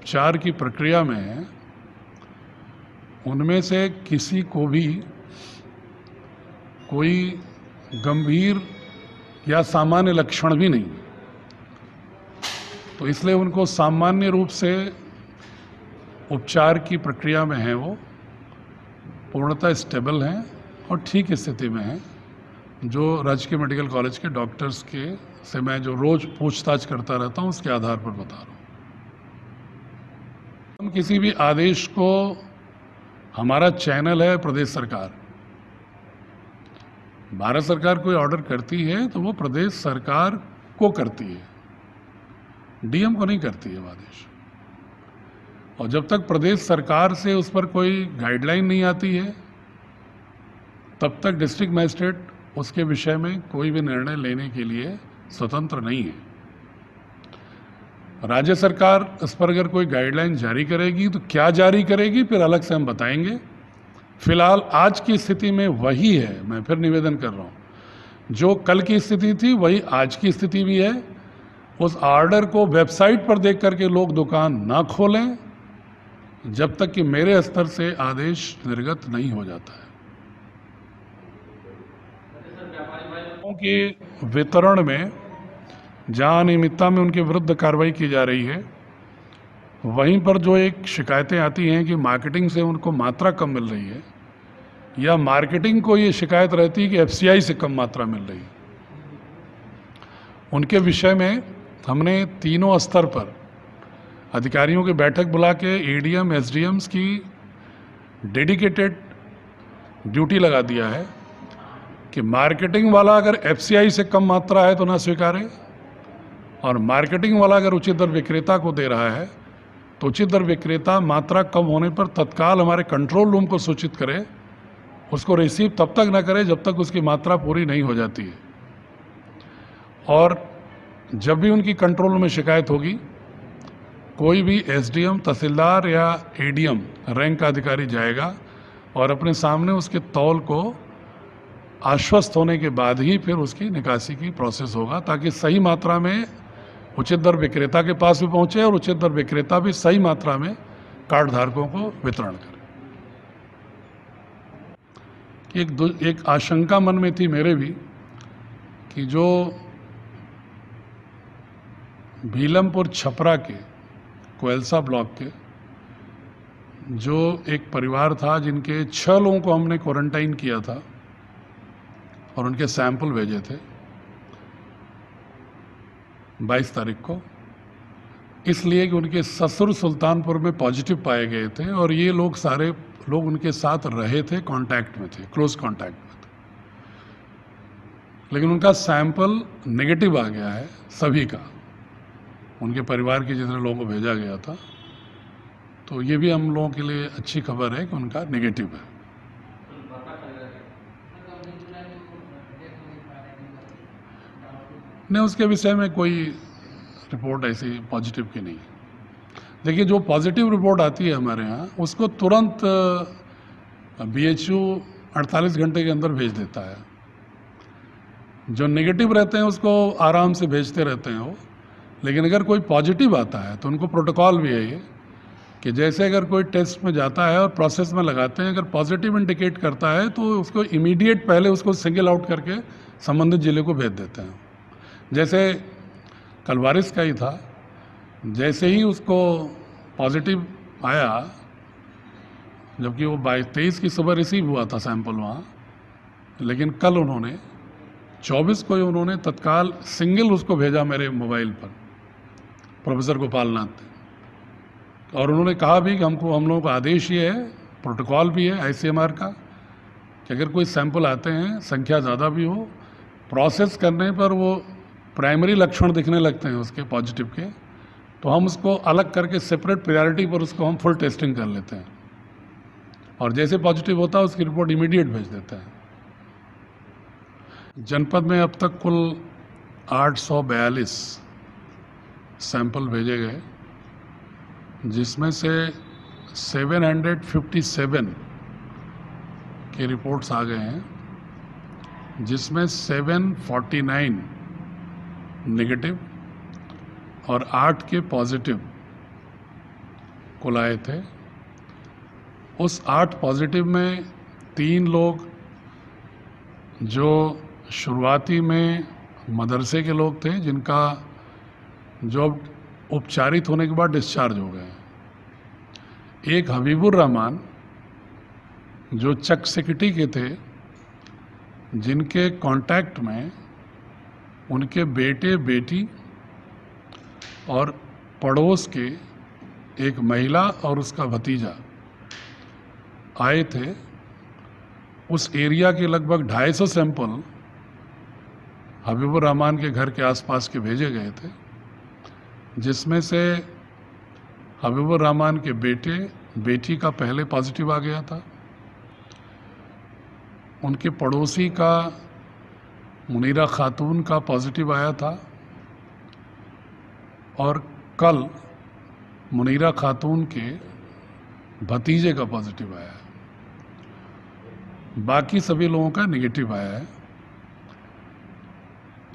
उपचार की प्रक्रिया में उनमें से किसी को भी कोई गंभीर या सामान्य लक्षण भी नहीं, तो इसलिए उनको सामान्य रूप से उपचार की प्रक्रिया में हैं, वो पूर्णतः स्टेबल हैं और ठीक स्थिति में हैं। जो राजकीय मेडिकल कॉलेज के डॉक्टर्स के से मैं जो रोज पूछताछ करता रहता हूं, उसके आधार पर बता रहा हूं। हम किसी भी आदेश को, हमारा चैनल है प्रदेश सरकार। भारत सरकार कोई ऑर्डर करती है तो वो प्रदेश सरकार को करती है, डीएम को नहीं करती है वो आदेश। और जब तक प्रदेश सरकार से उस पर कोई गाइडलाइन नहीं आती है, तब तक डिस्ट्रिक्ट मजिस्ट्रेट उसके विषय में कोई भी निर्णय लेने के लिए स्वतंत्र नहीं है। राज्य सरकार इस पर अगर कोई गाइडलाइन जारी करेगी तो क्या जारी करेगी फिर अलग से हम बताएंगे। फिलहाल आज की स्थिति में वही है। मैं फिर निवेदन कर रहा हूँ, जो कल की स्थिति थी वही आज की स्थिति भी है। उस ऑर्डर को वेबसाइट पर देख करके लोग दुकान ना खोलें जब तक कि मेरे स्तर से आदेश निर्गत नहीं हो जाता है। के वितरण में जहां अनियमितता में उनके विरुद्ध कार्रवाई की जा रही है, वहीं पर जो एक शिकायतें आती हैं कि मार्केटिंग से उनको मात्रा कम मिल रही है, या मार्केटिंग को ये शिकायत रहती है कि एफसीआई से कम मात्रा मिल रही है, उनके विषय में हमने तीनों स्तर पर अधिकारियों की बैठक बुला के एडीएम एसडीएम्स की डेडिकेटेड ड्यूटी लगा दिया है कि मार्केटिंग वाला अगर एफसीआई से कम मात्रा है तो ना स्वीकारे, और मार्केटिंग वाला अगर उचित दर विक्रेता को दे रहा है तो उचित दर विक्रेता मात्रा कम होने पर तत्काल हमारे कंट्रोल रूम को सूचित करे, उसको रिसीव तब तक ना करे जब तक उसकी मात्रा पूरी नहीं हो जाती है। और जब भी उनकी कंट्रोल रूम में शिकायत होगी, कोई भी एसडीएम, तहसीलदार या एडीएम रैंक का अधिकारी जाएगा और अपने सामने उसके तौल को आश्वस्त होने के बाद ही फिर उसकी निकासी की प्रोसेस होगा, ताकि सही मात्रा में उचित दर विक्रेता के पास भी पहुंचे और उचित दर विक्रेता भी सही मात्रा में कार्ड धारकों को वितरण करे। एक आशंका मन में थी मेरे भी कि जो भीलमपुर छपरा के कोयलसा ब्लॉक के जो एक परिवार था, जिनके 6 लोगों को हमने क्वारंटाइन किया था और उनके सैंपल भेजे थे 22 तारीख को, इसलिए कि उनके ससुर सुल्तानपुर में पॉजिटिव पाए गए थे और ये लोग सारे लोग उनके साथ रहे थे, कांटेक्ट में थे, क्लोज कांटेक्ट में थे, लेकिन उनका सैंपल नेगेटिव आ गया है सभी का, उनके परिवार के जितने लोगों को भेजा गया था। तो ये भी हम लोगों के लिए अच्छी खबर है कि उनका नेगेटिव है। नहीं, उसके विषय में कोई रिपोर्ट ऐसी पॉजिटिव की नहीं। देखिए, जो पॉजिटिव रिपोर्ट आती है हमारे यहाँ, उसको तुरंत बीएचयू 48 घंटे के अंदर भेज देता है। जो नेगेटिव रहते हैं उसको आराम से भेजते रहते हैं वो, लेकिन अगर कोई पॉजिटिव आता है तो उनको प्रोटोकॉल भी है ये कि जैसे अगर कोई टेस्ट में जाता है और प्रोसेस में लगाते हैं, अगर पॉजिटिव इंडिकेट करता है तो उसको इमीडिएट पहले उसको सिंगल आउट करके संबंधित जिले को भेज देते हैं। जैसे कल वारिस का ही था, जैसे ही उसको पॉजिटिव आया, जबकि वो 23 की सुबह रिसीव हुआ था सैंपल वहाँ, लेकिन कल उन्होंने 24 को ही उन्होंने तत्काल सिंगल उसको भेजा मेरे मोबाइल पर, प्रोफेसर गोपाल नाथ, और उन्होंने कहा भी कि हम लोगों का आदेश ये है, प्रोटोकॉल भी है आईसीएमआर का, कि अगर कोई सैंपल आते हैं, संख्या ज़्यादा भी हो, प्रोसेस करने पर वो प्राइमरी लक्षण दिखने लगते हैं उसके पॉजिटिव के, तो हम उसको अलग करके सेपरेट प्रायोरिटी पर उसको हम फुल टेस्टिंग कर लेते हैं, और जैसे पॉजिटिव होता है उसकी रिपोर्ट इमीडिएट भेज देते हैं। जनपद में अब तक कुल 842 सैंपल भेजे गए, जिसमें से 757 के रिपोर्ट्स आ गए हैं, जिसमें 749 नेगेटिव और 8 के पॉजिटिव कुल आए थे। उस 8 पॉजिटिव में 3 लोग जो शुरुआती में मदरसे के लोग थे, जिनका जो उपचारित होने के बाद डिस्चार्ज हो गए। एक हबीबुर रहमान जो चक सिकिटी के थे, जिनके कांटेक्ट में उनके बेटे बेटी और पड़ोस के एक महिला और उसका भतीजा आए थे। उस एरिया के लगभग 250 सैंपल हबीबुर रहमान के घर के आसपास के भेजे गए थे, जिसमें से हबीबुर रहमान के बेटे बेटी का पहले पॉजिटिव आ गया था। उनके पड़ोसी का मुनीरा खातून का पॉजिटिव आया था और कल मुनीरा खातून के भतीजे का पॉजिटिव आया है। बाकी सभी लोगों का नेगेटिव आया है।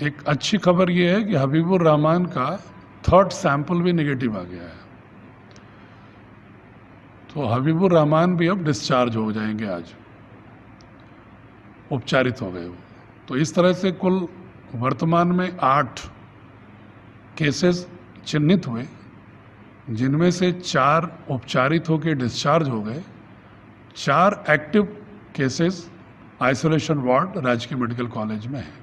एक अच्छी खबर यह है कि हबीबुर रहमान का 3rd सैंपल भी नेगेटिव आ गया है, तो हबीबुर रहमान भी अब डिस्चार्ज हो जाएंगे, आज उपचारित हो गए वो। तो इस तरह से कुल वर्तमान में 8 केसेस चिन्हित हुए, जिनमें से 4 उपचारित होकर डिस्चार्ज हो गए। 4 एक्टिव केसेस आइसोलेशन वार्ड राजकीय मेडिकल कॉलेज में है।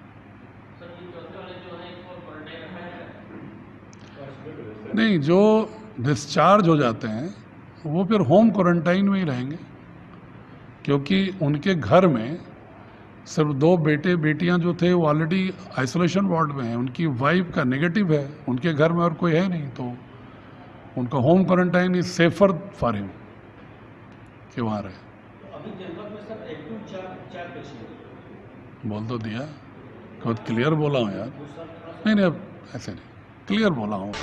नहीं, जो डिस्चार्ज हो जाते हैं वो फिर होम क्वारंटाइन में ही रहेंगे, क्योंकि उनके घर में सिर्फ 2 बेटे बेटियां जो थे वो ऑलरेडी आइसोलेशन वार्ड में हैं। उनकी वाइफ का नेगेटिव है, उनके घर में और कोई है नहीं, तो उनका home quarantine is safer for him कि वहाँ रहे। अभी जनपद में सर एक्टिव 4 पेशेंट बोल तो दिया, बहुत क्लियर बोला हूँ यार। नहीं, अब ऐसे नहीं, क्लियर बोला हूँ।